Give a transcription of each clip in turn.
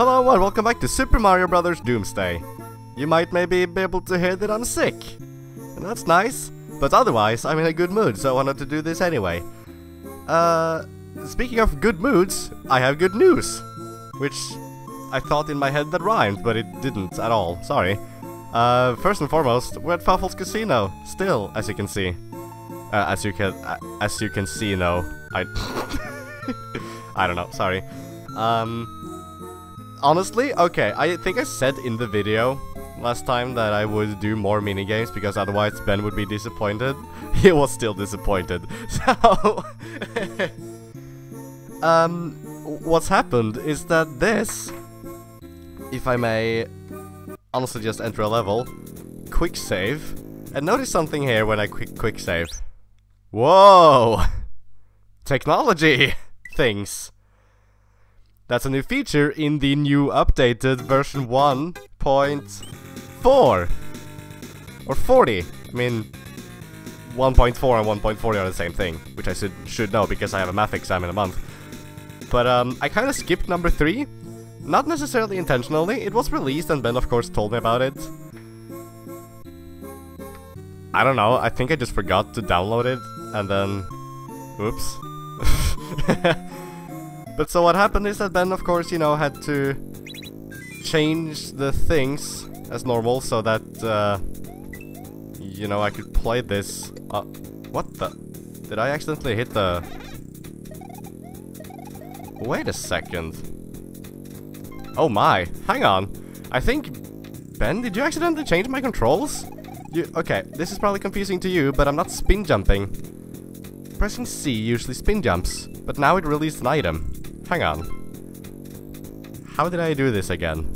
Hello and welcome back to Super Mario Bros. Doomsday. You might maybe be able to hear that I'm sick. And that's nice, but otherwise I'm in a good mood, so I wanted to do this anyway. Speaking of good moods, I have good news. Which I thought in my head that rhymed, but it didn't at all, sorry. First and foremost, we're at Fawful's Casino, still, as you can see. As you can see, no. I don't know, sorry. Honestly, okay, I think I said in the video last time that I would do more minigames because otherwise Ben would be disappointed. He was still disappointed. So, what's happened is that this, if I may honestly just enter a level, quick save, and notice something here when I quick save. Whoa! Technology things. That's a new feature in the new updated version 1.4 or 40. I mean, 1.4 and 1.40 are the same thing, which I should know because I have a math exam in a month. But I kind of skipped number 3, not necessarily intentionally. It was released and Ben of course told me about it. I don't know, I think I just forgot to download it and then oops. But so what happened is that Ben, of course, you know, had to change the things as normal so that, you know, I could play this. What the? Did I accidentally hit the... Wait a second. Oh my, hang on. I think... Ben, did you accidentally change my controls? Okay, this is probably confusing to you, but I'm not spin jumping. Pressing C usually spin jumps, but now it released an item. Hang on. How did I do this again?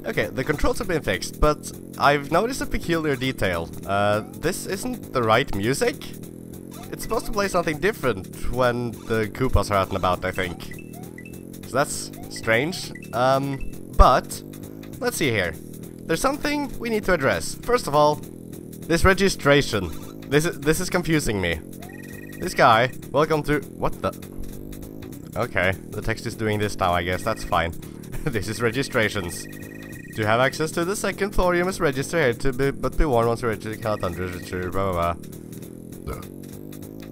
Okay, the controls have been fixed, but I've noticed a peculiar detail. This isn't the right music. It's supposed to play something different when the Koopas are out and about, I think. So that's strange. But let's see here. There's something we need to address. First of all, this registration. This is confusing me. This guy, welcome to... What the... Okay, the text is doing this now, I guess, that's fine. This is registrations. To have access to the second floor, you must register here but be warned once you register, you cannot unregister, blah blah blah.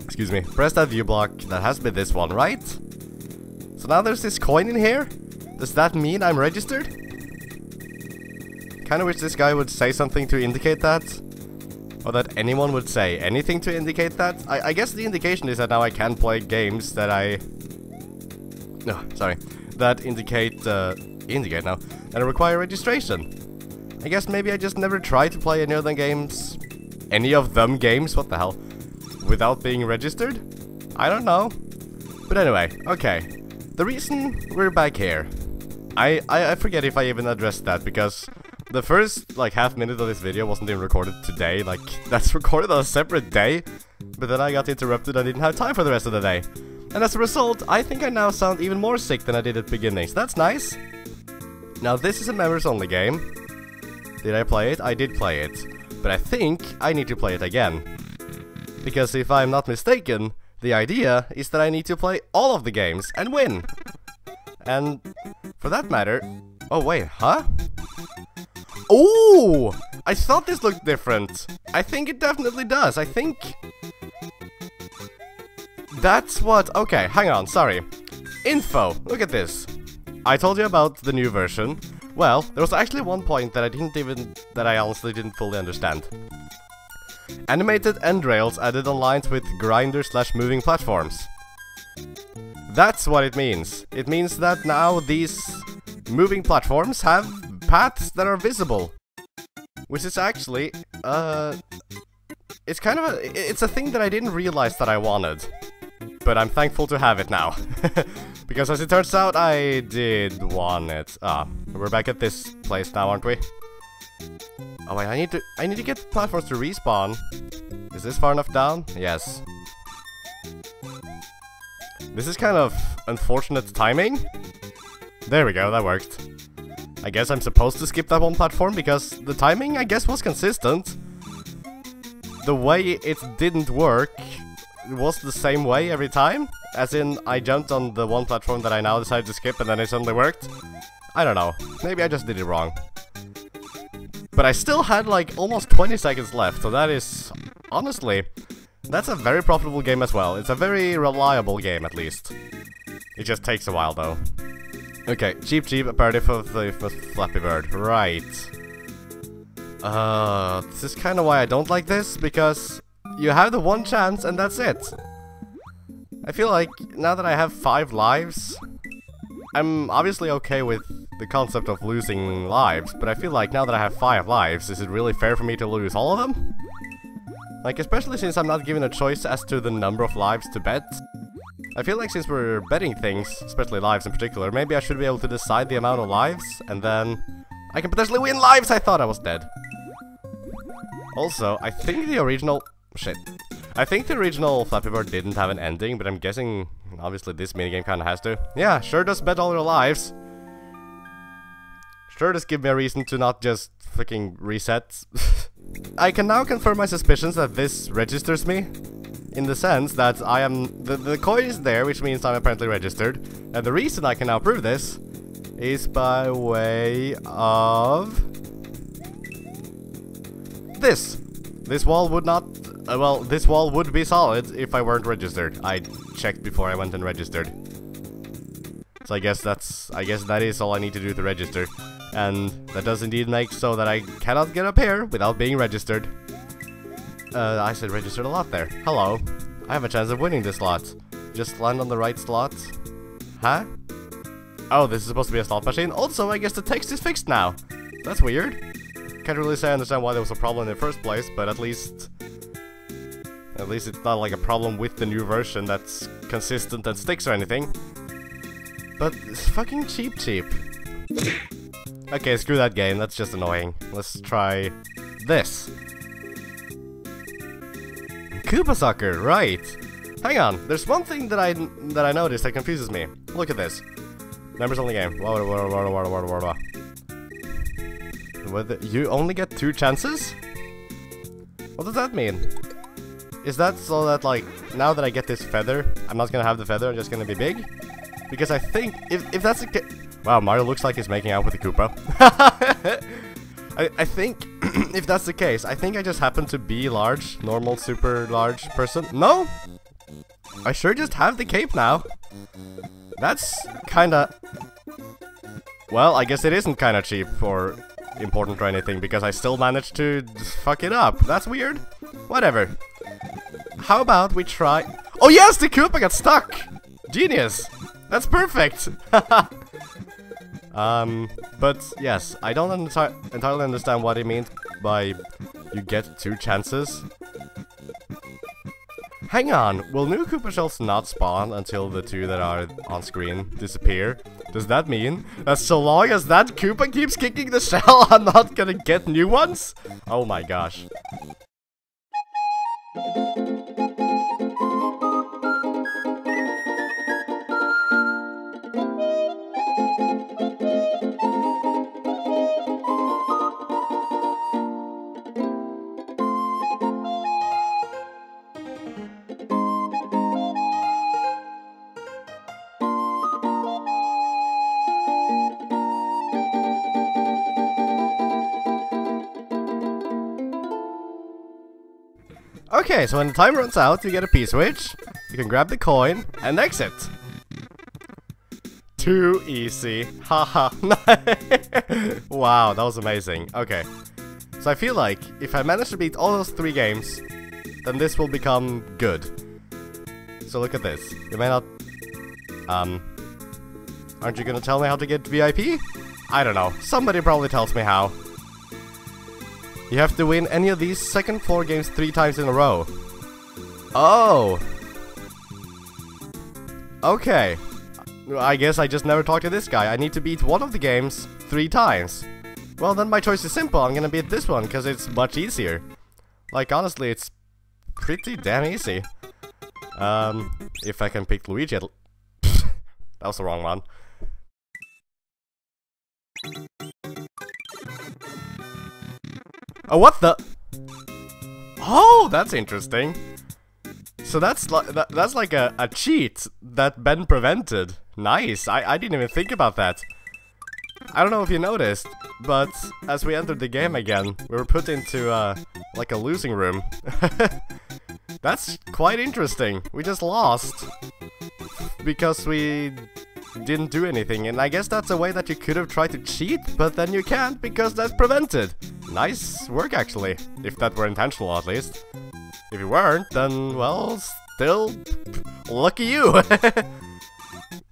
Excuse me. Press that view block, that has been this one, right? So now there's this coin in here? Does that mean I'm registered? Kinda wish this guy would say something to indicate that. Or that anyone would say anything to indicate that. I guess the indication is that now I can play games that that indicate now, and require registration. I guess maybe I just never tried to play any of them games, what the hell, without being registered? I don't know. But anyway, okay. The reason we're back here, I forget if I even addressed that, because the first, like, half minute of this video wasn't even recorded today, like, that's recorded on a separate day, but then I got interrupted and I didn't have time for the rest of the day. And as a result, I think I now sound even more sick than I did at the beginning, so that's nice. Now this is a members only game. Did I play it? I did play it. But I think I need to play it again. Because if I'm not mistaken, the idea is that I need to play all of the games and win. And for that matter... Oh wait, huh? Oh! I thought this looked different. I think it definitely does. I think... That's what... Okay, hang on, sorry. Info, look at this. I told you about the new version. Well, there was actually one point that I honestly didn't fully understand. Animated end rails added on lines with grinder/moving platforms. That's what it means. It means that now these moving platforms have paths that are visible. Which is actually, it's kind of it's a thing that I didn't realize that I wanted. But I'm thankful to have it now. Because as it turns out, I did want it. We're back at this place now, aren't we? Oh wait, I need to get the platforms to respawn. Is this far enough down? Yes. This is kind of unfortunate timing. There we go, that worked. I guess I'm supposed to skip that one platform because the timing, I guess, was consistent. The way it didn't work was the same way every time. As in, I jumped on the one platform that I now decided to skip and then it suddenly worked. I don't know. Maybe I just did it wrong. But I still had like almost 20 seconds left, so that is... honestly, that's a very profitable game as well. It's a very reliable game, at least. It just takes a while, though. Okay, Cheep Cheep, aperitif of the Flappy Bird. Right. This is kind of why I don't like this, because you have the one chance and that's it. I feel like now that I have 5 lives, I'm obviously okay with the concept of losing lives, but I feel like now that I have 5 lives, is it really fair for me to lose all of them? Like, especially since I'm not given a choice as to the number of lives to bet. I feel like since we're betting things, especially lives in particular, maybe I should be able to decide the amount of lives, and then I can potentially win lives. I thought I was dead. Also, I think the original... shit. I think the original Flappy Bird didn't have an ending, but I'm guessing, obviously, this minigame kinda has to. Yeah, sure does bet all your lives. Sure does give me a reason to not just freaking reset. I can now confirm my suspicions that this registers me. In the sense that I am... the coin is there, which means I'm apparently registered. And the reason I can now prove this is by way of... this. This wall would not... well, this wall would be solid if I weren't registered. I checked before I went and registered. So I guess that is all I need to do to register. And that does indeed make so that I cannot get up here without being registered. I said registered a lot there. Hello. I have a chance of winning this slot. Just land on the right slot. Huh? Oh, this is supposed to be a slot machine? Also, I guess the text is fixed now. That's weird. Can't really say I understand why there was a problem in the first place, but at least it's not like a problem with the new version that's consistent and sticks or anything. But it's fucking Cheep Cheep. Okay, screw that game, that's just annoying. Let's try this. Koopa Soccer, right. Hang on, there's one thing that I noticed that confuses me. Look at this. Members only game. You only get 2 chances? What does that mean? Is that so that, like, now that I get this feather, I'm not gonna have the feather, I'm just gonna be big? Because I think, if that's the case... Wow, Mario looks like he's making out with the Koopa. I think, if that's the case, I think I just happen to be large, normal, super large person. No! I sure just have the cape now. That's kinda... well, I guess it isn't kinda cheap or important or anything, because I still managed to fuck it up. That's weird. Whatever. How about we try... oh yes, the Koopa got stuck! Genius! That's perfect! But yes, I don't entirely understand what it means by you get 2 chances. Hang on, will new Koopa shells not spawn until the 2 that are on screen disappear? Does that mean that so long as that Koopa keeps kicking the shell, I'm not gonna get new ones? Oh my gosh. Okay, so when the time runs out, you get a P-switch, you can grab the coin, and exit. Too easy. Haha. Wow, that was amazing. Okay. So I feel like, if I manage to beat all those 3 games, then this will become good. So look at this. You may not... aren't you gonna tell me how to get VIP? I don't know. Somebody probably tells me how. You have to win any of these second floor games 3 times in a row. Oh! Okay. I guess I just never talked to this guy. I need to beat one of the games 3 times. Well, then my choice is simple. I'm gonna beat this one, because it's much easier. Like, honestly, it's pretty damn easy. If I can pick Luigi at... that was the wrong one. Oh, what the? Oh, that's interesting. So that's like a cheat that Ben prevented. Nice. I didn't even think about that. I don't know if you noticed, but as we entered the game again, we were put into, like a losing room. That's quite interesting. We just lost. Because we didn't do anything, and I guess that's a way that you could have tried to cheat, but then you can't because that's prevented. Nice work, actually. If that were intentional, at least. If you weren't, then, well, still, lucky you.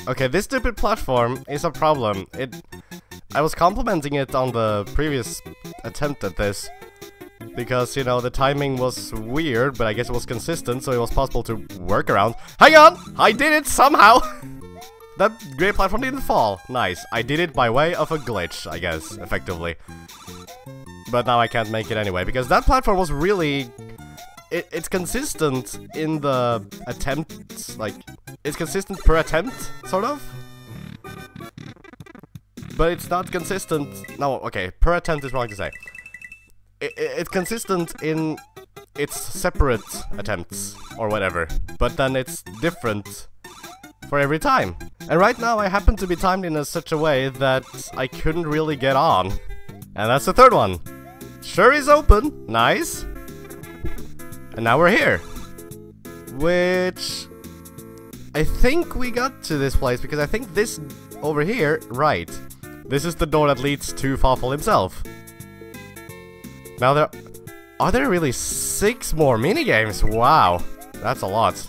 Okay, this stupid platform is a problem. I was complimenting it on the previous attempt at this, because, you know, the timing was weird, but I guess it was consistent, so it was possible to work around. Hang on! I did it somehow! That great platform didn't fall. Nice. I did it by way of a glitch, I guess, effectively. But now I can't make it anyway, because that platform was really... It's consistent in the attempts, like... It's consistent per attempt, sort of? But it's not consistent... No, okay, per attempt is wrong to say. It's consistent in its separate attempts, or whatever. But then it's different for every time. And right now I happen to be timed in such a way that I couldn't really get on. And that's the third one. Sure is open. Nice. And now we're here. Which... I think we got to this place, because I think this over here... Right. This is the door that leads to Fawful himself. Now are there really 6 more minigames? Wow, that's a lot.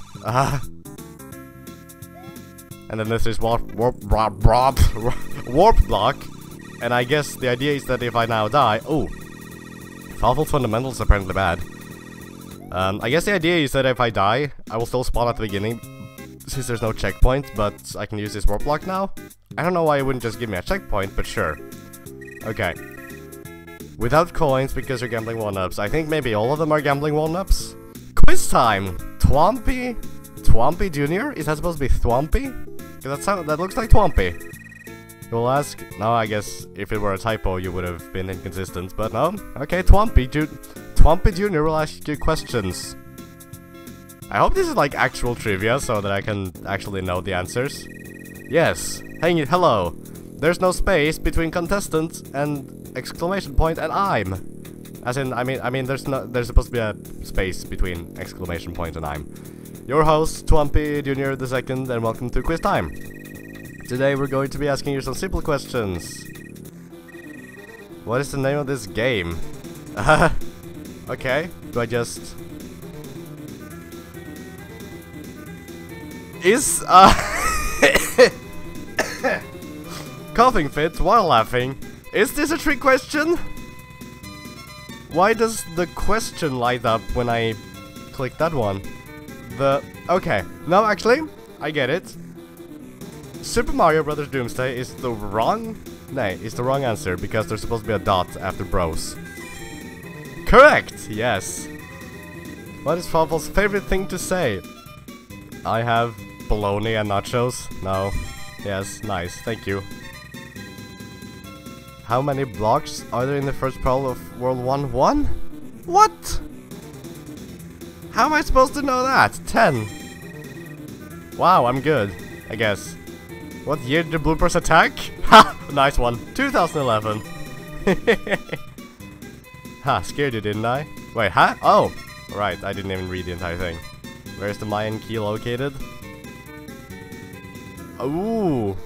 And then this is warp block, and I guess the idea is that if I now die, oh, Fawful's fundamentals are apparently bad. I guess the idea is that if I die, I will still spawn at the beginning, since there's no checkpoint, but I can use this warp block now. I don't know why it wouldn't just give me a checkpoint, but sure. Okay. Without coins, because you're gambling 1-ups. I think maybe all of them are gambling 1-ups. Quiz time! Thwompy? Thwompy Jr.? Is that supposed to be Thwompy? Because that looks like Thwompy. You'll ask... No, I guess if it were a typo, you would have been inconsistent, but no. Okay, Thwompy Jr. will ask you questions. I hope this is like actual trivia, so that I can actually know the answers. Yes. Hey, hello. There's no space between contestant and... exclamation point and I'm. As in, I mean, there's supposed to be a space between exclamation point and I'm. Your host, Thwompy Jr. II, and welcome to Quiz Time. Today we're going to be asking you some simple questions. What is the name of this game? Okay, do I just... Is, coughing fit while laughing. Is this a trick question? Why does the question light up when I click that one? Okay, no, actually, I get it. Super Mario Bros. Doomsday is the wrong... Nay, it's the wrong answer, because there's supposed to be a dot after bros. Correct! Yes. What is Fawful's favorite thing to say? I have bologna and nachos. No. Yes, nice, thank you. How many blocks are there in the first problem of World 1? 1? What? How am I supposed to know that? 10. Wow, I'm good, I guess. What year did the bloopers attack? Ha! Nice one. 2011. Ha, scared you, didn't I? Wait, huh? Oh! Right, I didn't even read the entire thing. Where's the Mayan key located? Ooh!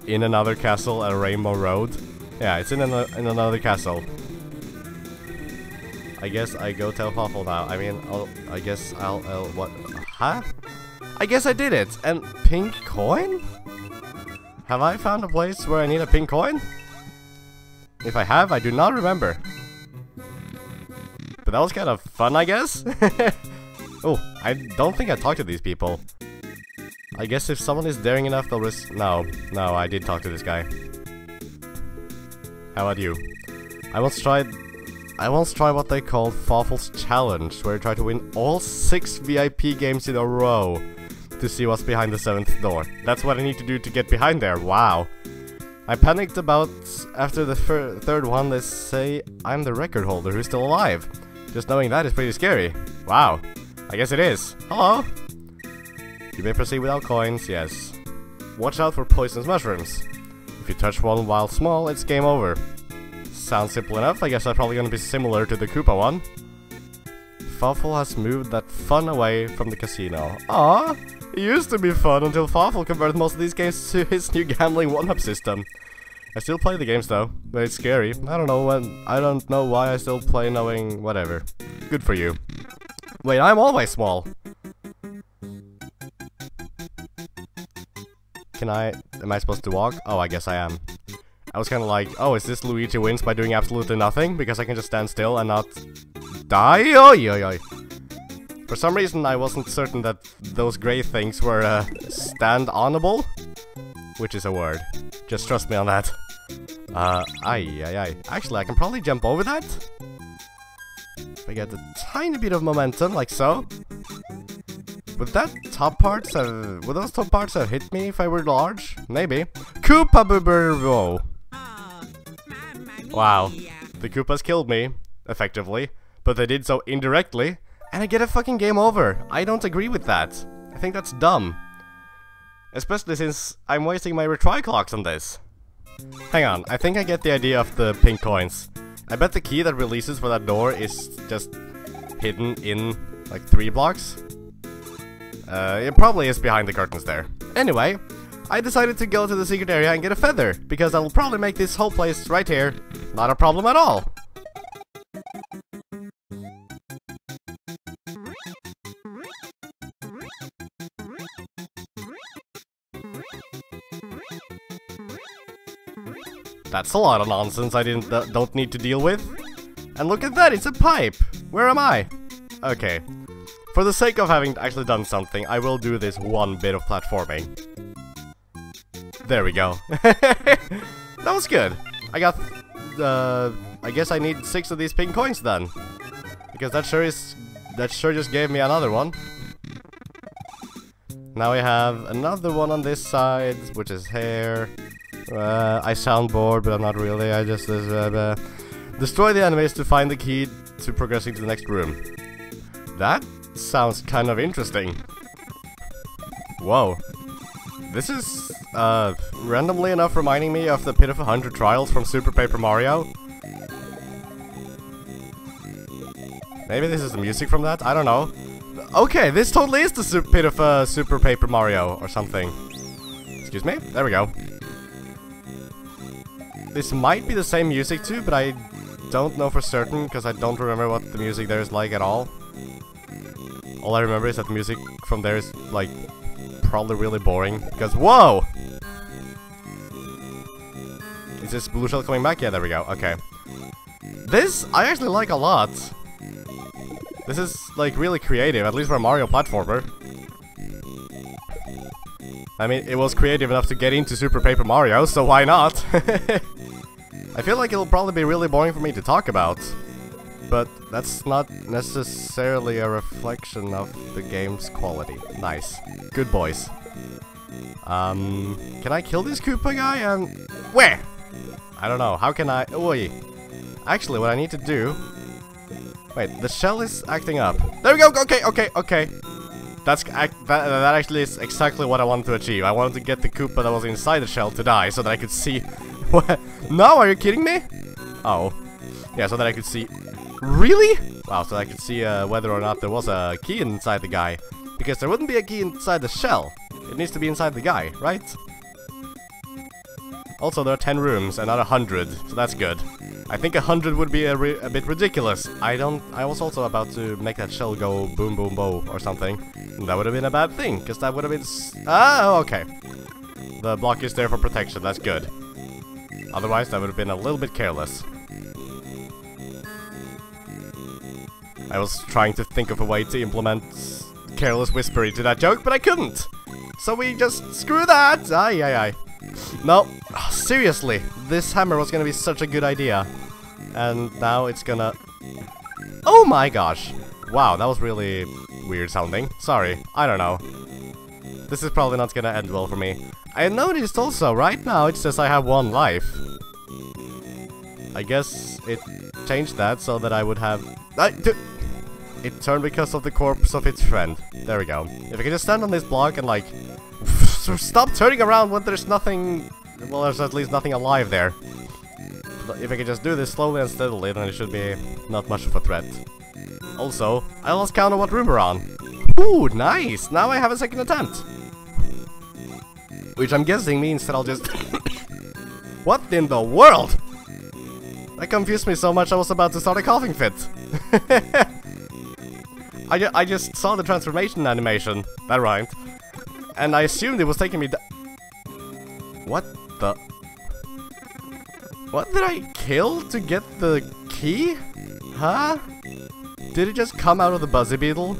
In another castle at Rainbow Road. Yeah, it's in another castle. I guess I go tell Fawful now. I mean, I guess I'll what? Huh? I guess I did it. And pink coin? Have I found a place where I need a pink coin? If I have, I do not remember. But that was kind of fun, I guess. Oh, I don't think I talked to these people. I guess if someone is daring enough, they'll risk... No, I did talk to this guy. How about you? I once tried what they called Fawful's Challenge, where you try to win all 6 VIP games in a row to see what's behind the 7th door. That's what I need to do to get behind there. Wow. I panicked about after the third one. They say I'm the record holder who's still alive. Just knowing that is pretty scary. Wow. I guess it is. Hello. You may proceed without coins, yes. Watch out for poisonous mushrooms. If you touch one while small, it's game over. Sounds simple enough. I guess that's probably gonna be similar to the Koopa one. Fawful has moved that fun away from the casino. Ah, it used to be fun until Fawful converted most of these games to his new gambling one-up system. I still play the games though, but it's scary. I don't know why I still play knowing whatever. Good for you. Wait, I'm always small. Am I supposed to walk? Oh, I guess I am. I was kinda like, oh, is this Luigi wins by doing absolutely nothing? Because I can just stand still and not die? Oi, oi, oi. For some reason, I wasn't certain that those gray things were, stand-onable? Which is a word. Just trust me on that. Ay. Actually, I can probably jump over that? If I get a tiny bit of momentum, like so. Would those top parts have hit me if I were large? Maybe. Koopa Booberbo! Wow. The Koopas killed me, effectively. But they did so indirectly. And I get a fucking game over. I don't agree with that. I think that's dumb. Especially since I'm wasting my retry clocks on this. Hang on, I think I get the idea of the pink coins. I bet the key that releases for that door is just hidden in, like, 3 blocks. It probably is behind the curtains there. Anyway, I decided to go to the secret area and get a feather, because I will probably make this whole place right here not a problem at all. That's a lot of nonsense I don't need to deal with. And look at that, it's a pipe! Where am I? Okay. For the sake of having actually done something, I will do this one bit of platforming. There we go. That was good. I got, I guess I need 6 of these pink coins then. Because that sure just gave me another one. Now we have another one on this side, which is hair. I sound bored, but I'm not really. I just destroy the enemies to find the key to progressing to the next room. That sounds kind of interesting. Whoa. This is, randomly enough reminding me of the Pit of 100 Trials from Super Paper Mario. Maybe this is the music from that? I don't know. Okay, this totally is the Pit of Super Paper Mario or something. Excuse me? There we go. This might be the same music too, but I don't know for certain, because I don't remember what the music there is like at all. All I remember is that the music from there is, like, probably really boring, because whoa! Is this blue shell coming back? Yeah, there we go, okay. This, I actually like a lot. This is, like, really creative, at least for a Mario platformer. I mean, it was creative enough to get into Super Paper Mario, so why not? I feel like it'll probably be really boring for me to talk about. But that's not necessarily a reflection of the game's quality. Nice. Good boys. Can I kill this Koopa guy and... Where? I don't know. How can I... Oi. Actually, what I need to do... Wait, the shell is acting up. There we go! Okay. That actually is exactly what I wanted to achieve. I wanted to get the Koopa that was inside the shell to die, so that I could see... What? No, are you kidding me? Oh. Yeah, so that I could see... Really? Wow, so I could see whether or not there was a key inside the guy. Because there wouldn't be a key inside the shell. It needs to be inside the guy, right? Also, there are 10 rooms and not 100, so that's good. I think 100 would be a bit ridiculous. I was also about to make that shell go boom boom bo or something. And that would have been a bad thing, because that would have been... Ah, okay. The block is there for protection, that's good. Otherwise, that would have been a little bit careless. I was trying to think of a way to implement careless whisper into that joke, but I couldn't! So we just screw that! Aye. No, seriously, this hammer was gonna be such a good idea. And now it's gonna... Oh my gosh! Wow, that was really weird sounding. Sorry, I don't know. This is probably not gonna end well for me. I noticed also, right now it says I have 1 life. I guess it changed that so that I would have... It turned because of the corpse of its friend. There we go. If I can just stand on this block and like... Stop turning around when there's nothing well, there's at least nothing alive there. But if I can just do this slowly and steadily, then it should be not much of a threat. Also, I lost count of what room we're on. Ooh, nice! Now I have a second attempt. Which I'm guessing means that I'll just... What in the world? That confused me so much I was about to start a coughing fit. I just saw the transformation animation. That rhymed. And I assumed it was taking me What the... What did I kill to get the key? Huh? Did it just come out of the Buzzy Beetle?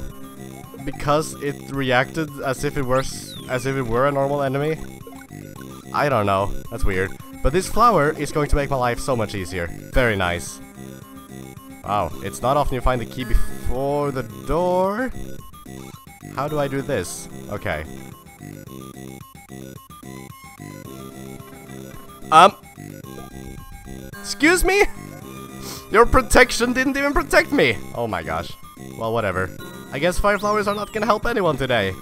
Because it reacted as if it were a normal enemy? I don't know. That's weird. But this flower is going to make my life so much easier. Very nice. Wow, it's not often you find the key before the door. How do I do this? Okay. Excuse me? Your protection didn't even protect me! Oh my gosh. Well, whatever. I guess fire flowers are not gonna help anyone today.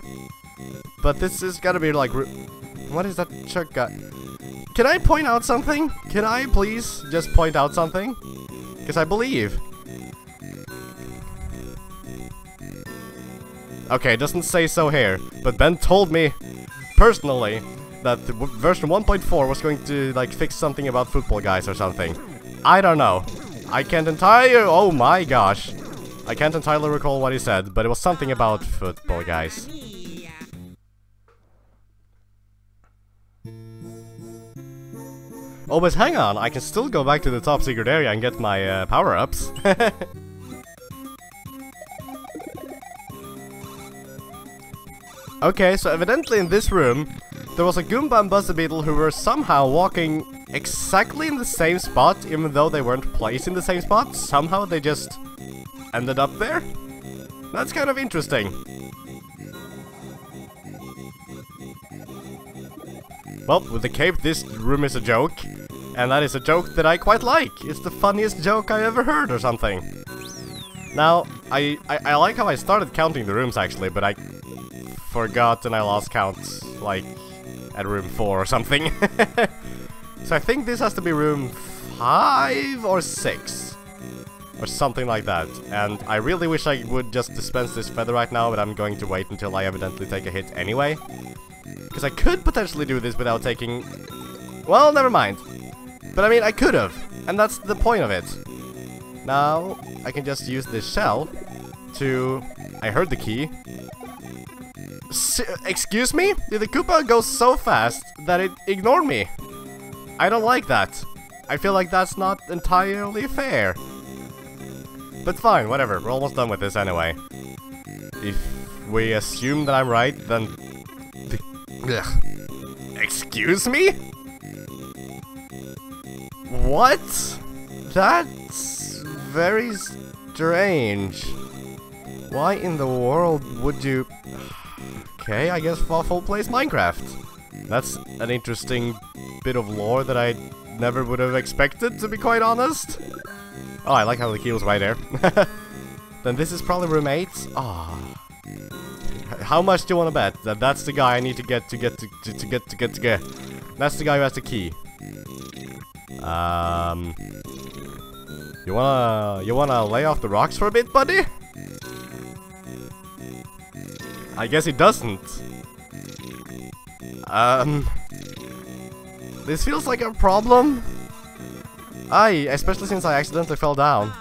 But this is gotta be like... What is that chuck guy? Can I point out something? Can I please just point out something? Because I believe. Okay, it doesn't say so here. But Ben told me, personally, that the version 1.4 was going to, like, fix something about football guys or something. I don't know. I can't entirely... Oh my gosh. I can't entirely recall what he said, but it was something about football guys. Oh, but hang on, I can still go back to the top secret area and get my power-ups. Okay, so evidently in this room, there was a Goomba and Buzzy Beetle who were somehow walking exactly in the same spot, even though they weren't placed in the same spot. Somehow they just ended up there. That's kind of interesting. Well, with the cape, this room is a joke. And that is a joke that I quite like. It's the funniest joke I ever heard or something. Now, I like how I started counting the rooms actually, but I forgot and I lost count, like, at room 4 or something. So I think this has to be room 5 or 6. Or something like that. And I really wish I would just dispense this feather right now, but I'm going to wait until I evidently take a hit anyway. Because I could potentially do this without taking... Well, never mind. But I mean, I could have. And that's the point of it. Now, I can just use this shell to... I heard the key. Excuse me? Did the Koopa go so fast that it ignored me? I don't like that. I feel like that's not entirely fair. But fine, whatever. We're almost done with this anyway. If we assume that I'm right, then... Ugh. Excuse me? What? That's very strange. Why in the world would you... Okay, I guess Fawful plays Minecraft. That's an interesting bit of lore that I never would have expected, to be quite honest. Oh, I like how the key was right there. Then this is probably room 8. Ah. How much do you want to bet that that's the guy I need to get? That's the guy who has the key. You wanna lay off the rocks for a bit, buddy? I guess he doesn't. This feels like a problem. Especially since I accidentally fell down.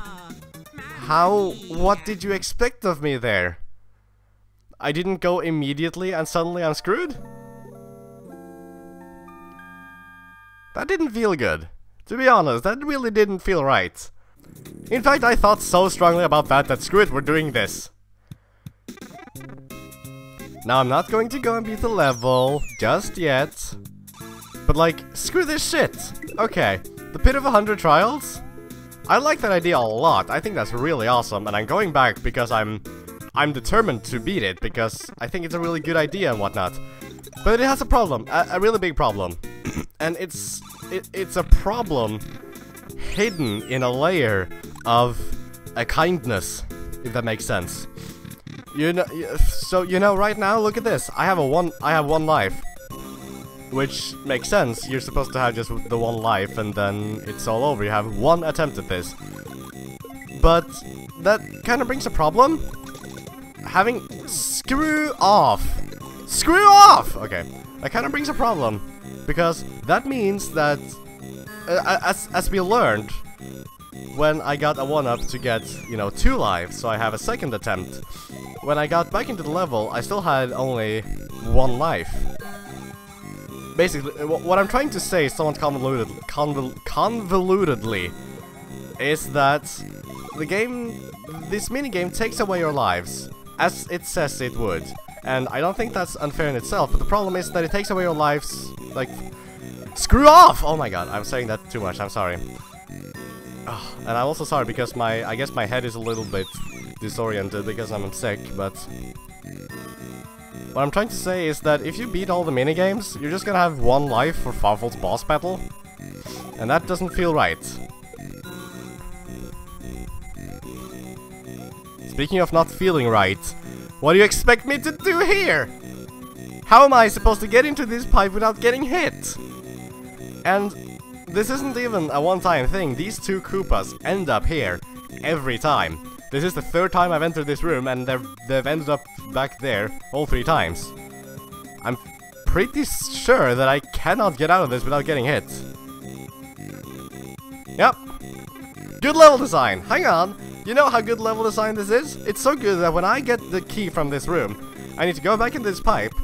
What did you expect of me there? I didn't go immediately and suddenly I'm screwed? That didn't feel good. To be honest, that really didn't feel right. In fact, I thought so strongly about that screw it, we're doing this. Now, I'm not going to go and beat the level just yet. But like, screw this shit. Okay, the Pit of 100 Trials? I like that idea a lot. I think that's really awesome, and I'm going back because I'm determined to beat it, because I think it's a really good idea and whatnot. But it has a problem, a really big problem. And it's a problem hidden in a layer of a kindness, if that makes sense. You know, so you know, right now, look at this. I have one life. Which makes sense, you're supposed to have just the one life and then it's all over, you have one attempt at this. But that kind of brings a problem. Screw off! Screw off! Okay, that kind of brings a problem. Because that means that, as we learned, when I got a 1-up to get, you know, 2 lives, so I have a second attempt. When I got back into the level, I still had only 1 life. Basically, what I'm trying to say, somewhat convolutedly, is that the game, this minigame takes away your lives, as it says it would. And I don't think that's unfair in itself, but the problem is that it takes away your lives, like... Screw off! Oh my god, I'm saying that too much, I'm sorry. Oh, and I'm also sorry because I guess my head is a little bit disoriented because I'm sick, but... What I'm trying to say is that if you beat all the minigames, you're just gonna have 1 life for Fawful's boss battle. And that doesn't feel right. Speaking of not feeling right, what do you expect me to do here? How am I supposed to get into this pipe without getting hit? And this isn't even a one-time thing, these 2 Koopas end up here every time. This is the 3rd time I've entered this room and they've ended up back there all 3 times. I'm pretty sure that I cannot get out of this without getting hit. Yep. Good level design, hang on. You know how good level design this is? It's so good that when I get the key from this room, I need to go back in this pipe.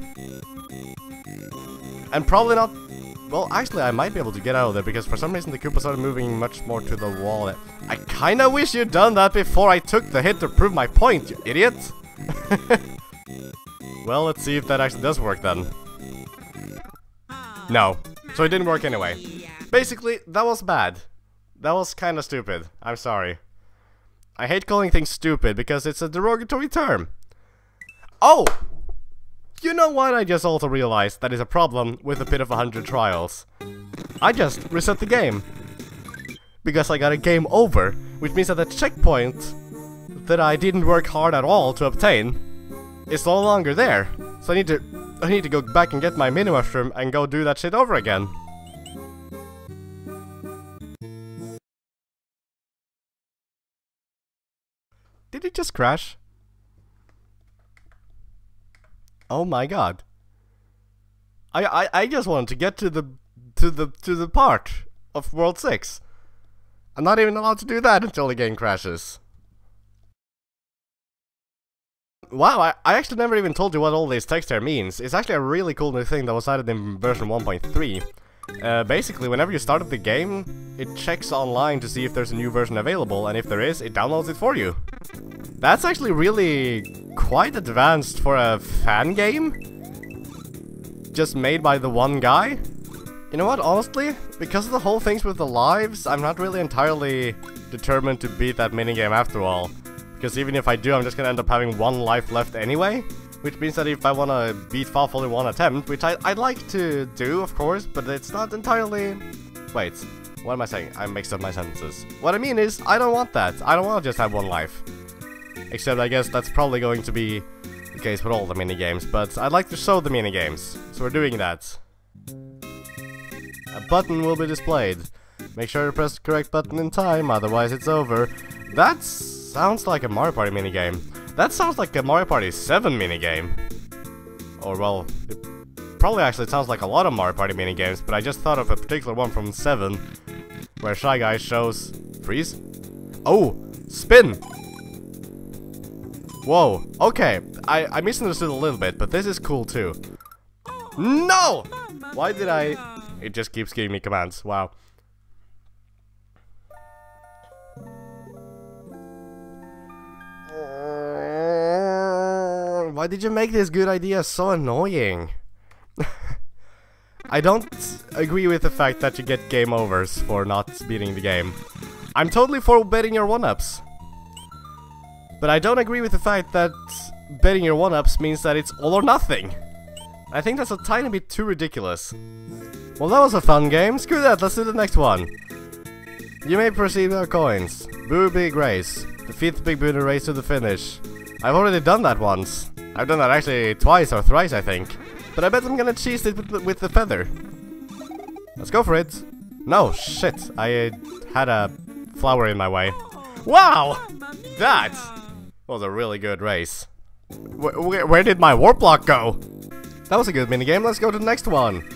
And probably not... Well, actually, I might be able to get out of there because for some reason the Koopa started moving much more to the wall. I kinda wish you'd done that before I took the hit to prove my point, you idiot! Well, let's see if that actually does work then. No. So it didn't work anyway. Basically, that was bad. That was kinda stupid. I'm sorry. I hate calling things stupid because it's a derogatory term. Oh! You know what I just also realized that is a problem with a Pit of 100 Trials? I just reset the game. Because I got a game over, which means that the checkpoint that I didn't work hard at all to obtain is no longer there. So I need to go back and get my mini mushroom and go do that shit over again. Did it just crash? Oh my god. I just wanted to get to the part of World 6. I'm not even allowed to do that until the game crashes. Wow, I actually never even told you what all this text here means. It's actually a really cool new thing that was added in version 1.3. Basically, whenever you start up the game, it checks online to see if there's a new version available, and if there is, it downloads it for you. That's actually really quite advanced for a fan game. Just made by the one guy. You know what, honestly, because of the whole things with the lives, I'm not really entirely determined to beat that minigame after all. Because even if I do, I'm just gonna end up having 1 life left anyway. Which means that if I wanna beat Fawful in 1 attempt, which I'd like to do, of course, but it's not entirely... Wait, what am I saying? I mixed up my sentences. What I mean is, I don't want that. I don't wanna just have 1 life. Except I guess that's probably going to be the case with all the minigames, but I'd like to show the minigames. So we're doing that. A button will be displayed. Make sure to press the correct button in time, otherwise it's over. That sounds like a Mario Party minigame. That sounds like a Mario Party 7 minigame. Or well, it probably actually sounds like a lot of Mario Party minigames, but I just thought of a particular one from 7, where Shy Guy shows... Freeze? Oh! Spin! Whoa, okay, I misunderstood a little bit, but this is cool too. No! Why did I... It just keeps giving me commands, wow. Why did you make this good idea so annoying? I don't agree with the fact that you get game overs for not beating the game. I'm totally for betting your 1-ups. But I don't agree with the fact that betting your 1-ups means that it's all or nothing. I think that's a tiny bit too ridiculous. Well, that was a fun game. Screw that, let's do the next one. You may proceed with our coins. Boo Big Race. Defeat the Big Booty Race to the finish. I've already done that once. I've done that actually twice or thrice, I think. but I bet I'm gonna cheese it with the feather. Let's go for it. No, shit, I had a flower in my way. Wow! That was a really good race. Where did my warp block go? That was a good minigame, let's go to the next one.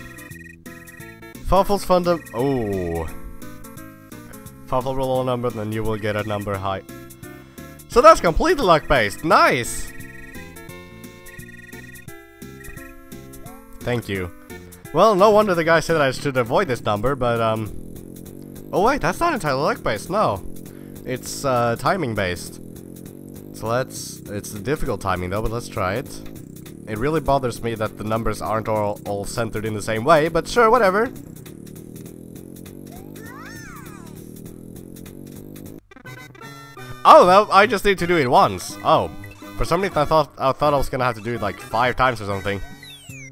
Fawful's Fundam... Oh. Fawful roll a number, then you will get a number high. So that's completely luck-based, nice! Thank you. Well, no wonder the guy said I should avoid this number, but oh wait, that's not entirely luck-based, no. It's timing-based. So it's a difficult timing though, but let's try it. It really bothers me that the numbers aren't all centered in the same way, but sure, whatever. Oh, well, I just need to do it once. Oh, for some reason I thought I was gonna have to do it like 5 times or something.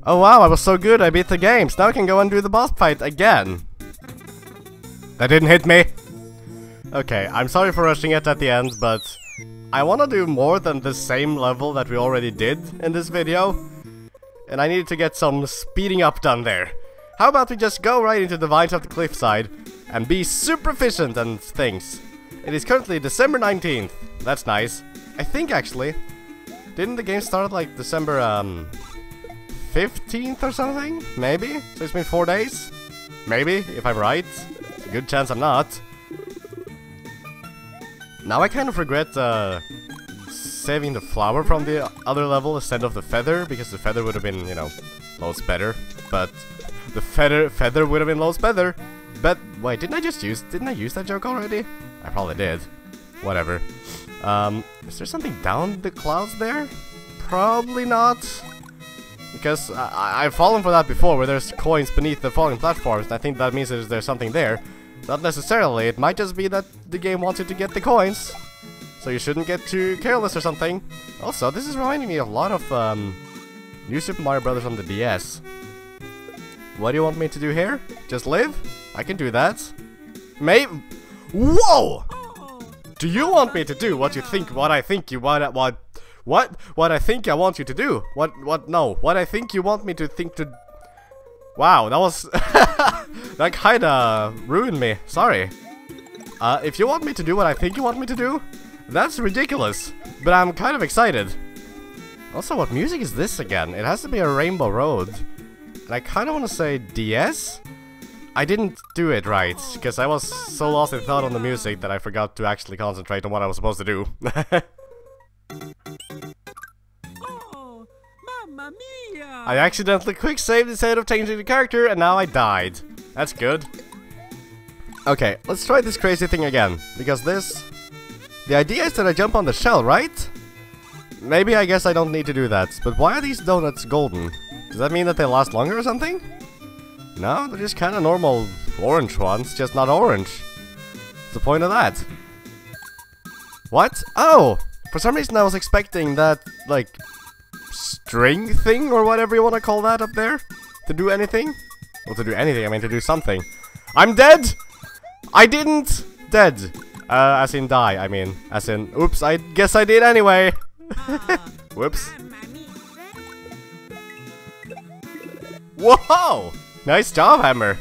Oh wow, I was so good, I beat the games. Now I can go and do the boss fight again. That didn't hit me. Okay, I'm sorry for rushing it at the end, but I want to do more than the same level that we already did in this video. And I need to get some speeding up done there. How about we just go right into the vines of the cliffside and be super efficient and things. It is currently December 19th. That's nice. I think actually, didn't the game start like December 15th or something? Maybe? So it's been 4 days? Maybe, if I'm right. It's a good chance I'm not. Now I kind of regret saving the flower from the other level instead of the feather, because the feather would have been, you know, loads better. But the feather would have been loads better. But wait, didn't I use that joke already? I probably did. Whatever. Is there something down the clouds there? Probably not. Because I've fallen for that before, where there's coins beneath the falling platforms, and I think that means there's something there. Not necessarily, it might just be that the game wants you to get the coins. So you shouldn't get too careless or something. Also, this is reminding me of a lot of New Super Mario Brothers on the DS. What do you want me to do here? Just live? I can do that. Maybe. Whoa! Do you want me to do what you think? What I think you want? What I think I want you to do? No. What I think you want me to think to. Wow, that was that kinda ruined me. Sorry. If you want me to do what I think you want me to do, that's ridiculous. But I'm kind of excited. Also, what music is this again? It has to be a Rainbow Road. And I kind of want to say DS? I didn't do it right, because I was so lost in thought on the music that I forgot to actually concentrate on what I was supposed to do. Oh, Mamma Mia! I accidentally quick saved instead of changing the character, and now I died. That's good. Okay, let's try this crazy thing again, because the idea is that I jump on the shell, right? Maybe I guess I don't need to do that, but why are these donuts golden? Does that mean that they last longer or something? No, they're just kind of normal orange ones, just not orange. What's the point of that? What? Oh! For some reason I was expecting that, like, string thing, or whatever you want to call that up there, to do anything? Well, to do anything, I mean to do something. I'm dead! I didn't! Dead. As in die, I mean. As in, oops, I guess I did anyway! Whoops. Whoa! Nice job, Hammer!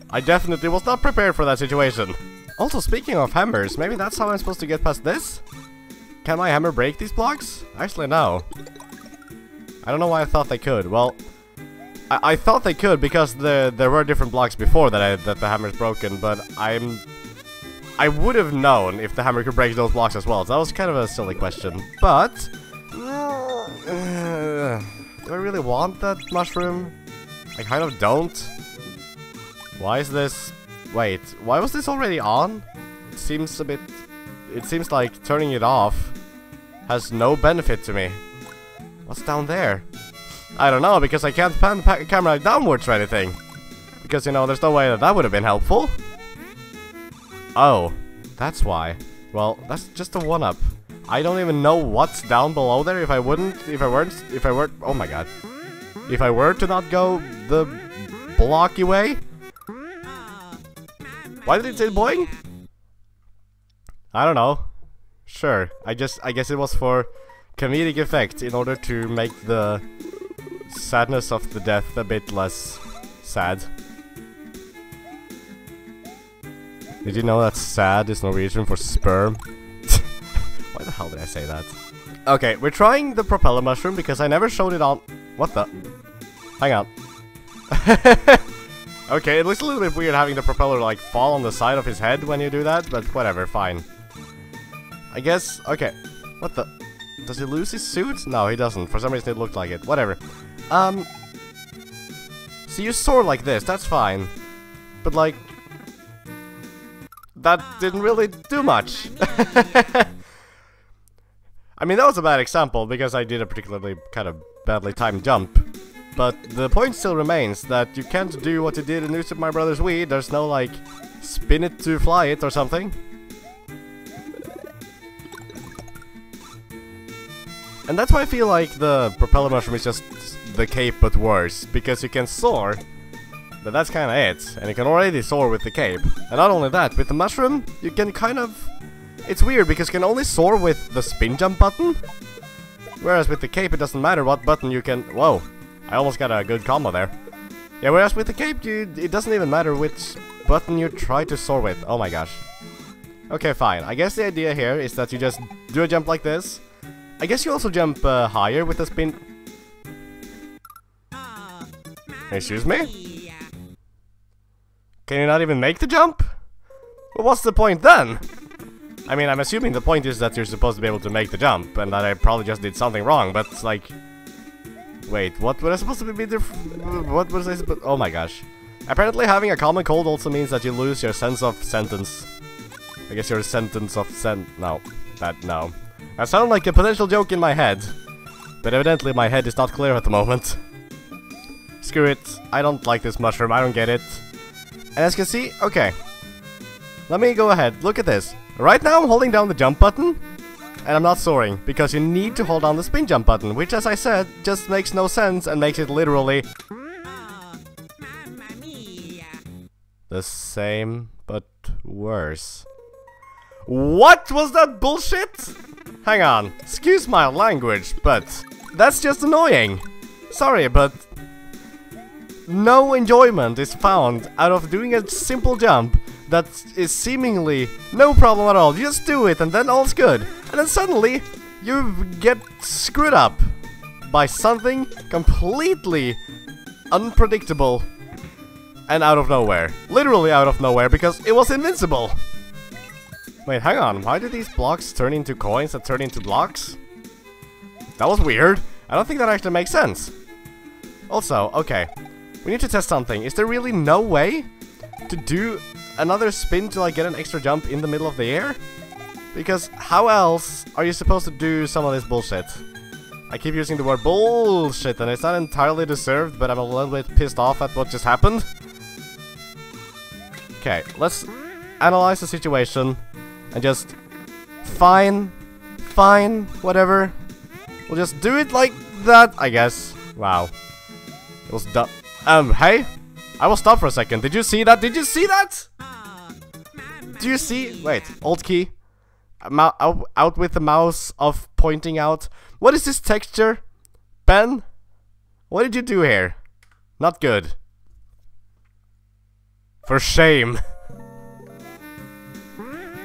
I definitely was not prepared for that situation. Also, speaking of hammers, maybe that's how I'm supposed to get past this? Can my hammer break these blocks? Actually, no. I don't know why I thought they could. Well, I thought they could because there were different blocks before that the hammer's broken, but I would have known if the hammer could break those blocks as well. So that was kind of a silly question. But do I really want that mushroom? I kind of don't. Why is this? Wait, why was this already on? It seems a bit. It seems like turning it off has no benefit to me. What's down there? I don't know, because I can't pan the camera downwards or anything. Because, you know, there's no way that would have been helpful. Oh, that's why. Well, that's just a one-up. I don't even know what's down below there if I were, oh my god. If I were to not go the blocky way. Why did it say boing? I don't know. Sure, I guess it was for comedic effect in order to make the sadness of the death a bit less sad. Did you know that sad is Norwegian for sperm? Why the hell did I say that? Okay, we're trying the propeller mushroom because I never showed it on... What the? Hang on. Okay, it looks a little bit weird having the propeller like fall on the side of his head when you do that, but whatever, fine. I guess... Okay. What the... Does he lose his suit? No, he doesn't. For some reason it looked like it. Whatever. So you soar like this, that's fine. But like... That didn't really do much. I mean, that was a bad example, because I did a particularly kind of badly timed jump. But the point still remains that you can't do what you did in New Super Mario Bros. Wii. There's no, like, spin it to fly it or something. And that's why I feel like the propeller mushroom is just the cape but worse, because you can soar, but that's kinda it, and you can already soar with the cape. And not only that, with the mushroom, you can kind of... It's weird, because you can only soar with the spin jump button, whereas with the cape it doesn't matter what button you can... Whoa, I almost got a good combo there. Yeah, whereas with the cape, it doesn't even matter which button you try to soar with. Oh my gosh. Okay, fine. I guess the idea here is that you just do a jump like this. I guess you also jump higher with the spin... Excuse me? Can you not even make the jump? Well, what's the point then? I mean, I'm assuming the point is that you're supposed to be able to make the jump, and that I probably just did something wrong, but it's like... Wait, what was I supposed to be what was I supposed... Oh my gosh. Apparently having a common cold also means that you lose your sense of sentence. I guess your sentence of no. No. That sounded like a potential joke in my head. But evidently my head is not clear at the moment. Screw it. I don't like this mushroom. I don't get it. And as you can see, okay. Let me go ahead. Look at this. Right now I'm holding down the jump button. And I'm not soaring. Because you need to hold down the spin jump button. Which, as I said, just makes no sense and makes it literally... the same, but worse. What was that bullshit? Hang on. Excuse my language, but... that's just annoying. Sorry, but... no enjoyment is found out of doing a simple jump that is seemingly no problem at all. You just do it and then all's good. And then suddenly, you get screwed up by something completely unpredictable and out of nowhere. Literally out of nowhere, because it was invincible. Wait, hang on. Why did these blocks turn into coins that turn into blocks? That was weird. I don't think that actually makes sense. Also, okay. We need to test something. Is there really no way to do another spin to like get an extra jump in the middle of the air? Because how else are you supposed to do some of this bullshit? I keep using the word bullshit and it's not entirely deserved, but I'm a little bit pissed off at what just happened. Okay, let's analyze the situation and just... Fine, whatever. We'll just do it like that, I guess. Wow. It was dumb. Hey? I will stop for a second. Did you see that? Did you see that? Do you see? Wait, Alt key. Out with the mouse of pointing out. What is this texture? Ben? What did you do here? Not good. For shame.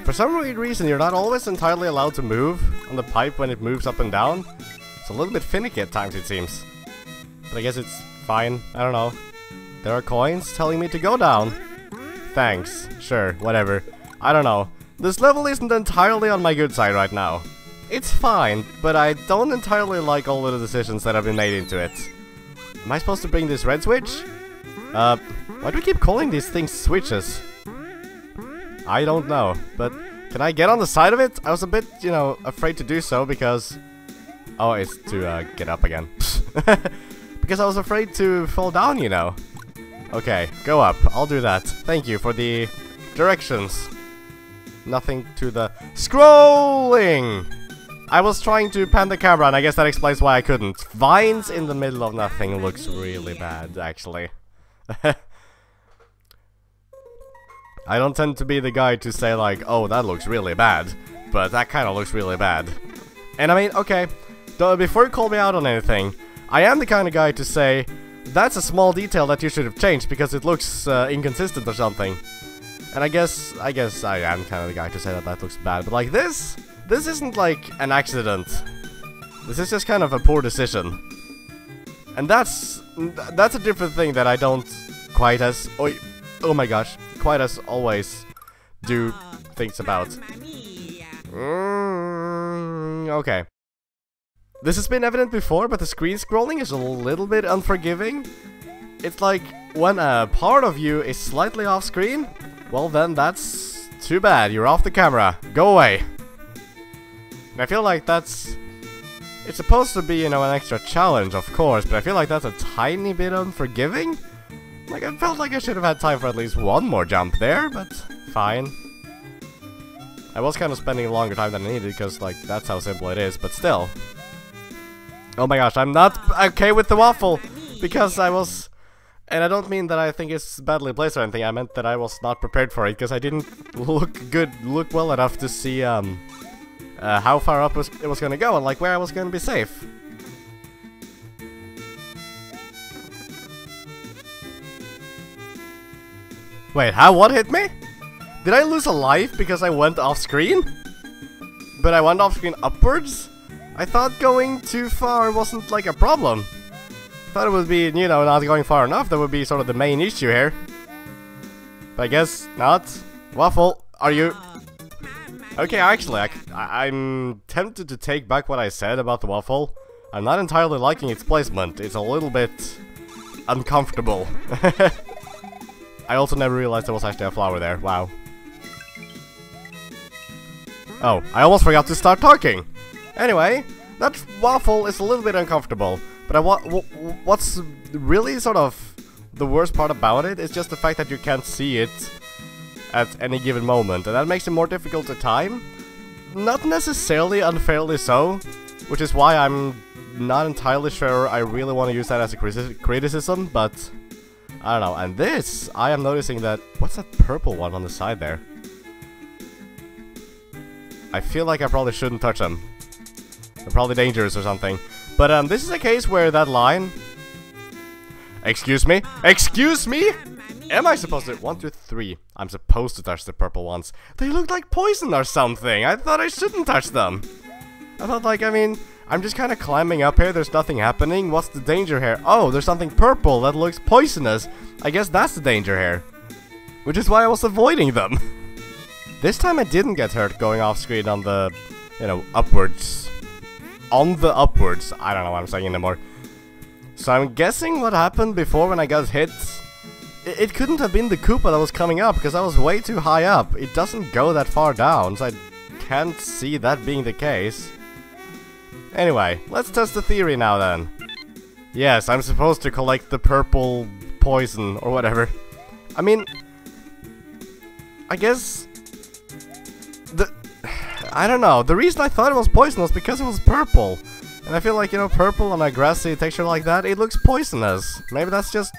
For some weird reason, you're not always entirely allowed to move on the pipe when it moves up and down. It's a little bit finicky at times, it seems. But I guess it's fine. I don't know. There are coins telling me to go down. Thanks. Sure, whatever. I don't know. This level isn't entirely on my good side right now. It's fine, but I don't entirely like all of the decisions that have been made into it. Am I supposed to bring this red switch? Why do we keep calling these things switches? I don't know, but can I get on the side of it? I was a bit, you know, afraid to do so because... Oh, it's to get up again. Because I was afraid to fall down, you know. Okay, go up. I'll do that. Thank you for the directions. Nothing to the... Scrolling! I was trying to pan the camera, and I guess that explains why I couldn't. Vines in the middle of nothing looks really bad, actually. I don't tend to be the guy to say like, oh, that looks really bad. But that kind of looks really bad. And I mean, okay, before you call me out on anything, I am the kind of guy to say, that's a small detail that you should have changed because it looks inconsistent or something. And I guess I am kind of the guy to say that that looks bad. But like this isn't like an accident. This is just kind of a poor decision. And that's a different thing that I don't quite as... Oh my gosh. Quite as always do things about. Okay. This has been evident before, but the screen scrolling is a little bit unforgiving. It's like when a part of you is slightly off screen, well then that's too bad, you're off the camera, go away. And I feel like that's... It's supposed to be, you know, an extra challenge, of course, but I feel like that's a tiny bit unforgiving. Like, I felt like I should have had time for at least one more jump there, but fine. I was kind of spending a longer time than I needed, because, like, that's how simple it is, but still. Oh my gosh, I'm not okay with the waffle, because I was... And I don't mean that I think it's badly placed or anything, I meant that I was not prepared for it, because I didn't look well enough to see, how far up it was gonna go, and, like, where I was gonna be safe. Wait, what hit me? Did I lose a life because I went off screen? But I went off screen upwards? I thought going too far wasn't like a problem. I thought it would be, you know, not going far enough that would be sort of the main issue here. But I guess not. Waffle, are you... Okay, actually, I'm tempted to take back what I said about the waffle. I'm not entirely liking its placement. It's a little bit uncomfortable. I also never realized there was actually a flower there. Wow. Oh, I almost forgot to start talking. Anyway, that waffle is a little bit uncomfortable. But what's really sort of the worst part about it is just the fact that you can't see it at any given moment. And that makes it more difficult to time. Not necessarily unfairly so. Which is why I'm not entirely sure I really want to use that as a criticism, but... I don't know, and this, I am noticing that... What's that purple one on the side there? I feel like I probably shouldn't touch them. They're probably dangerous or something. But this is a case where that line... Excuse me? Excuse me? Am I supposed to... 1, 2, 3. I'm supposed to touch the purple ones. They look like poison or something. I thought I shouldn't touch them. I thought, like, I mean... I'm just kind of climbing up here, there's nothing happening. What's the danger here? Oh, there's something purple that looks poisonous. I guess that's the danger here. Which is why I was avoiding them. This time I didn't get hurt going off screen on the, you know, upwards. On the upwards. I don't know what I'm saying anymore. So I'm guessing what happened before when I got hit. It couldn't have been the Koopa that was coming up, because I was way too high up. It doesn't go that far down, so I can't see that being the case. Anyway, let's test the theory now then. Yes, I'm supposed to collect the purple poison or whatever. I mean, I guess I don't know. The reason I thought it was poison was because it was purple. And I feel like, you know, purple on a grassy texture like that, it looks poisonous. Maybe that's just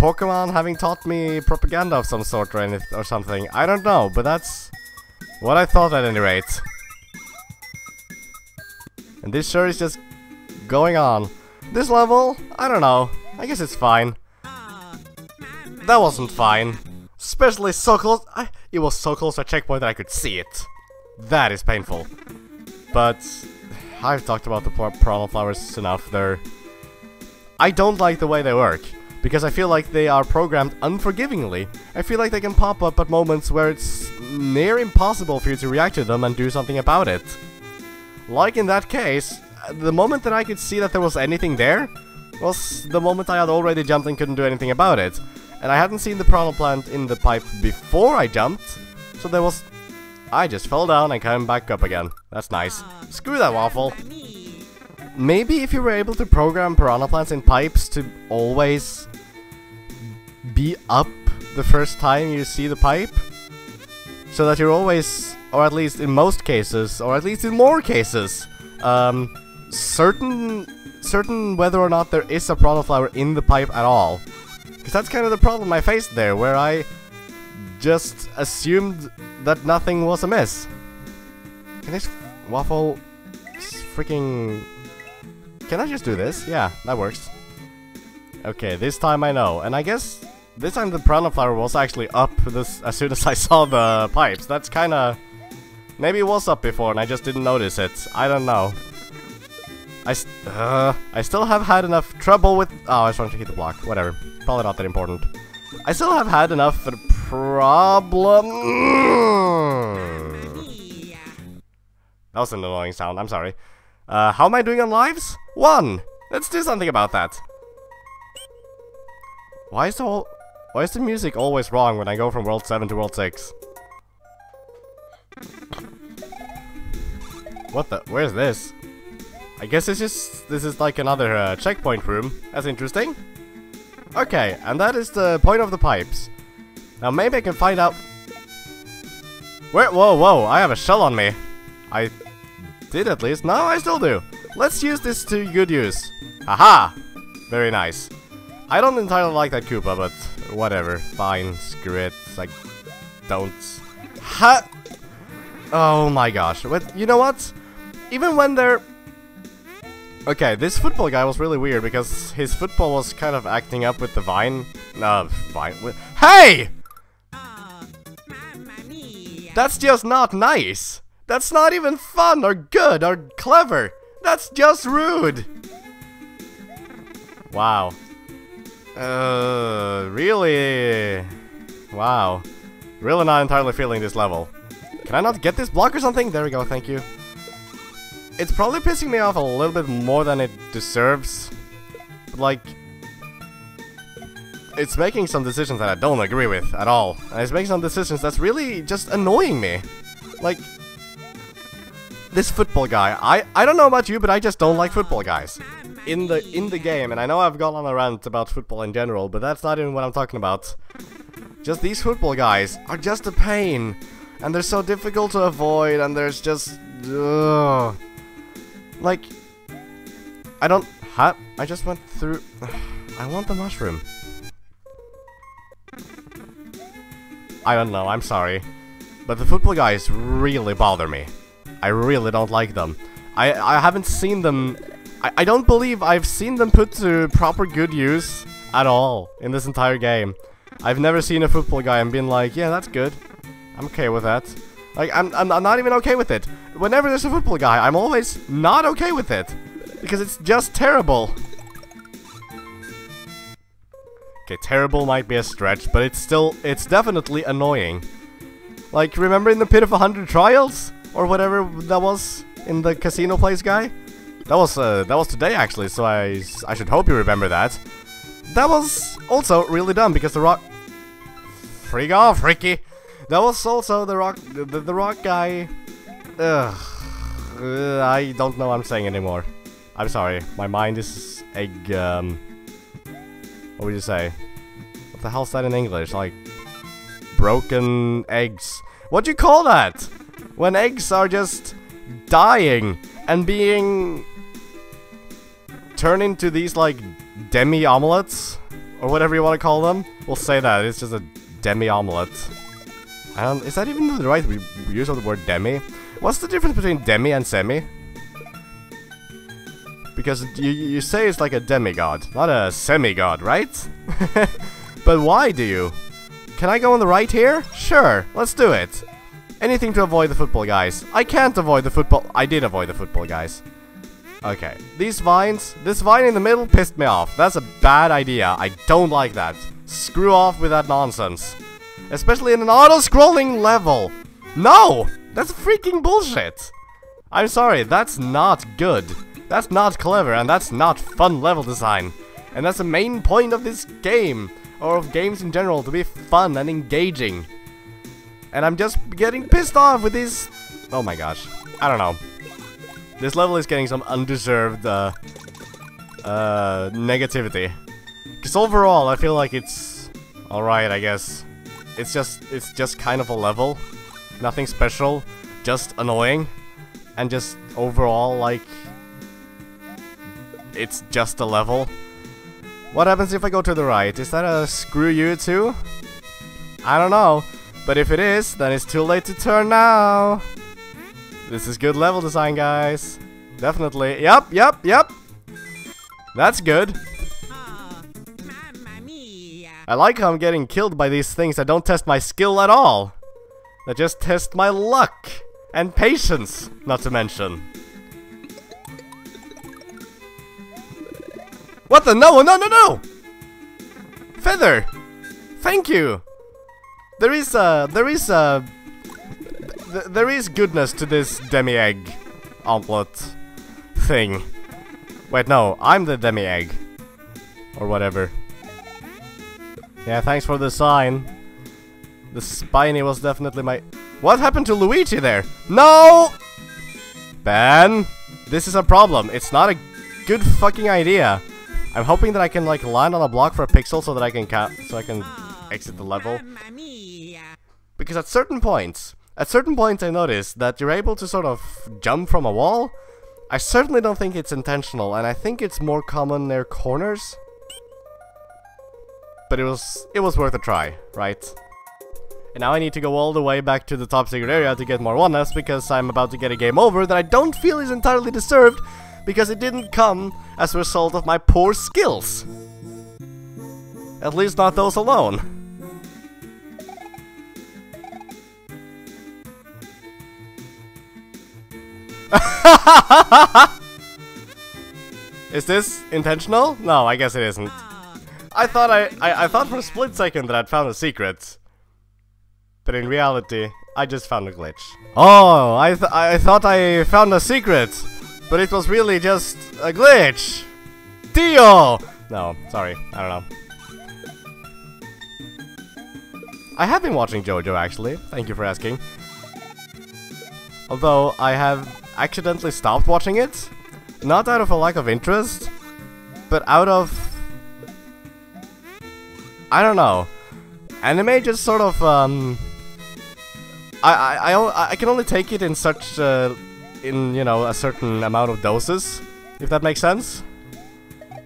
Pokemon having taught me propaganda of some sort or something. I don't know, but that's what I thought at any rate. And this sure is just going on. This level, I don't know. I guess it's fine. That wasn't fine. Especially so close. It was so close to a checkpoint that I could see it. That is painful. But I've talked about the piranha flowers enough. I don't like the way they work. Because I feel like they are programmed unforgivingly. I feel like they can pop up at moments where it's near impossible for you to react to them and do something about it. Like in that case, the moment that I could see that there was anything there was the moment I had already jumped and couldn't do anything about it. And I hadn't seen the piranha plant in the pipe before I jumped, so there was... I just fell down and came back up again. That's nice. Screw that waffle. Maybe if you were able to program piranha plants in pipes to always be up the first time you see the pipe, so that you're always... Or at least in most cases, or at least in more cases, certain whether or not there is a piranha flower in the pipe at all. Because that's kind of the problem I faced there, where I just assumed that nothing was amiss. Can this waffle freaking... can I just do this? Yeah, that works. Okay, this time I know. And I guess this time the piranha flower was actually up this as soon as I saw the pipes. That's kinda... Maybe it was up before and I just didn't notice it. I don't know. I still have had enough trouble with... Oh, I was trying to hit the block. Whatever. Probably not that important. I still have had enough problem... That was an annoying sound, I'm sorry. How am I doing on lives? 1! Let's do something about that. Why is the music always wrong when I go from World 7 to World 6? What the? Where's this? I guess this is like another checkpoint room. That's interesting. Okay, and that is the point of the pipes. Now maybe I can find out... Where? Whoa, I have a shell on me. I did at least. No, I still do. Let's use this to good use. Haha! Very nice. I don't entirely like that Koopa, but whatever. Fine, screw it. I don't... Ha! Oh my gosh. But you know what? Even when they're... Okay, this football guy was really weird because his football was kind of acting up with the vine. Vine. Hey! That's just not nice. That's not even fun or good or clever. That's just rude. Wow. Really? Wow. Really not entirely feeling this level. Can I not get this block or something? There we go, thank you. It's probably pissing me off a little bit more than it deserves. But like... It's making some decisions that I don't agree with at all. And it's making some decisions that's really just annoying me. Like... This football guy. I don't know about you, but I just don't like football guys. In the game, and I know I've gone on a rant about football in general, but that's not even what I'm talking about. Just these football guys are just a pain. And they're so difficult to avoid, and there's just... Like... I don't... Huh? I just went through... I want the mushroom. I don't know, I'm sorry. But the football guys really bother me. I really don't like them. I haven't seen them... I don't believe I've seen them put to proper good use at all in this entire game. I've never seen a football guy and been like, yeah, that's good. I'm okay with that. Like, I'm not even okay with it. Whenever there's a football guy, I'm always not okay with it. Because it's just terrible. Okay, terrible might be a stretch, but it's definitely annoying. Like, remember in the Pit of 100 Trials? Or whatever that was in the casino place guy? That was today actually, so I should hope you remember that. That was also really dumb because the rock... Freak off, Ricky! That was also the rock guy... Ugh. I don't know what I'm saying anymore. I'm sorry, my mind is egg... What would you say? What the hell's that in English? Like... Broken eggs. What do you call that? When eggs are just... dying and being... turned into these, like, demi-omelets? Or whatever you want to call them? We'll say that, it's just a demi-omelet. Is that even the right use of the word demi? What's the difference between demi and semi? Because you say it's like a demigod, not a semi-god, right? But why do you? Can I go on the right here? Sure, let's do it. Anything to avoid the football guys. I can't avoid the football... I did avoid the football guys. Okay, these vines... This vine in the middle pissed me off. That's a bad idea. I don't like that. Screw off with that nonsense. Especially in an auto-scrolling level. No! That's freaking bullshit. I'm sorry, that's not good. That's not clever, and that's not fun level design. And that's the main point of this game. Or of games in general, to be fun and engaging. And I'm just getting pissed off with these... Oh my gosh. I don't know. This level is getting some undeserved, negativity. Because overall, I feel like it's... alright, I guess. It's just kind of a level. Nothing special. Just annoying. And just overall, like... It's just a level. What happens if I go to the right? Is that a screw you too? I don't know. But if it is, then it's too late to turn now. This is good level design, guys. Definitely. Yep. That's good. Oh, mamma mia. I like how I'm getting killed by these things that don't test my skill at all. That just test my luck. And patience, not to mention. What the? No, no, no, no! Feather! Thank you! There is goodness to this demi-egg omelet thing. Wait, no, I'm the demi-egg. Or whatever. Yeah, thanks for the sign. The spiny was definitely my... What happened to Luigi there? No! Ben! This is a problem. It's not a good fucking idea. I'm hoping that I can like land on a block for a pixel so that I can exit the level. Mamma mia. Because at certain points I noticed that you're able to sort of jump from a wall. I certainly don't think it's intentional, and I think it's more common near corners. But it was worth a try, right? And now I need to go all the way back to the top secret area to get more oneness, because I'm about to get a game over that I don't feel is entirely deserved, because it didn't come as a result of my poor skills. At least not those alone. Is this intentional? No, I guess it isn't. I thought for a split second that I'd found a secret. But in reality, I just found a glitch. Oh, I thought I found a secret, but it was really just a glitch. Dio! No, sorry, I don't know. I have been watching JoJo actually, thank you for asking. Although I have accidentally stopped watching it, not out of a lack of interest, but out of... I don't know. Anime just sort of, I can only take it in such, in, you know, a certain amount of doses, if that makes sense.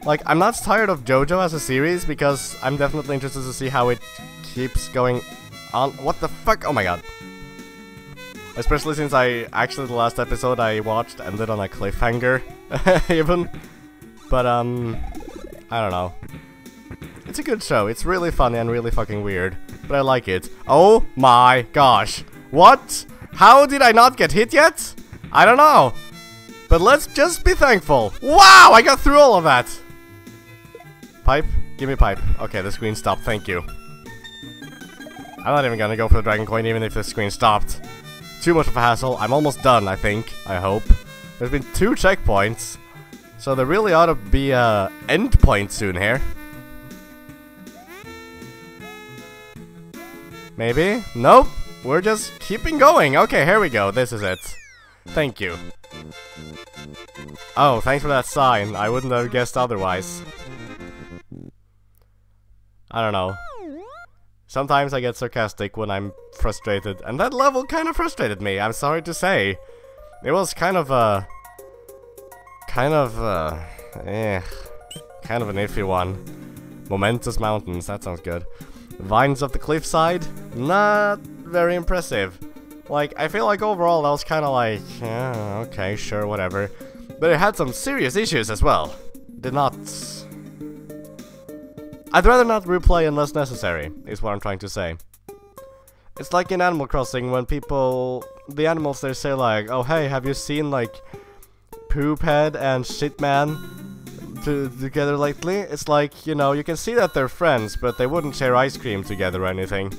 Like, I'm not tired of JoJo as a series, because I'm definitely interested to see how it keeps going on. What the fuck? Oh my god. Especially since actually the last episode I watched ended on a cliffhanger, even. But, I don't know. It's a good show. It's really funny and really fucking weird. But I like it. Oh my gosh. What? How did I not get hit yet? I don't know. But let's just be thankful. Wow, I got through all of that. Pipe? Give me pipe. Okay, the screen stopped. Thank you. I'm not even gonna go for the dragon coin even if the screen stopped. Too much of a hassle. I'm almost done, I think. I hope. There's been 2 checkpoints. So there really ought to be a end point soon here. Maybe? Nope. We're just keeping going. Okay, here we go. This is it. Thank you. Oh, thanks for that sign. I wouldn't have guessed otherwise. I don't know. Sometimes I get sarcastic when I'm frustrated, and that level kind of frustrated me, I'm sorry to say. It was kind of an iffy one. Momentous mountains, that sounds good. Vines up the cliffside, not very impressive. Like, I feel like overall that was kind of like, yeah, okay, sure, whatever. But it had some serious issues as well. Did not... I'd rather not replay unless necessary, is what I'm trying to say. It's like in Animal Crossing when people... The animals there say like, oh hey, have you seen like Poophead and Shitman together lately? It's like, you know, you can see that they're friends, but they wouldn't share ice cream together or anything.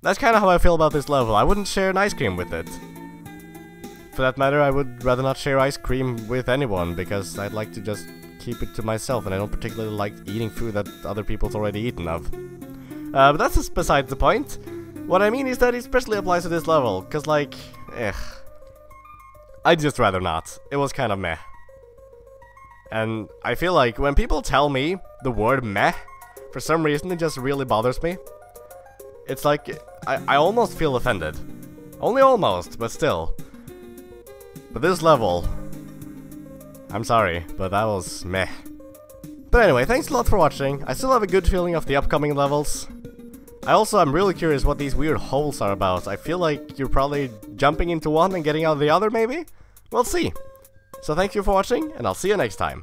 That's kind of how I feel about this level. I wouldn't share an ice cream with it. For that matter, I would rather not share ice cream with anyone, because I'd like to just keep it to myself, and I don't particularly like eating food that other people's already eaten of. But that's just besides the point. What I mean is that it especially applies to this level, cause like, I'd just rather not. It was kind of meh. And I feel like when people tell me the word meh, for some reason it just really bothers me. It's like, I almost feel offended. Only almost, but still. But this level... I'm sorry, but that was meh. But anyway, thanks a lot for watching. I still have a good feeling of the upcoming levels. I'm really curious what these weird holes are about. I feel like you're probably jumping into one and getting out of the other, maybe? We'll see. So thank you for watching, and I'll see you next time.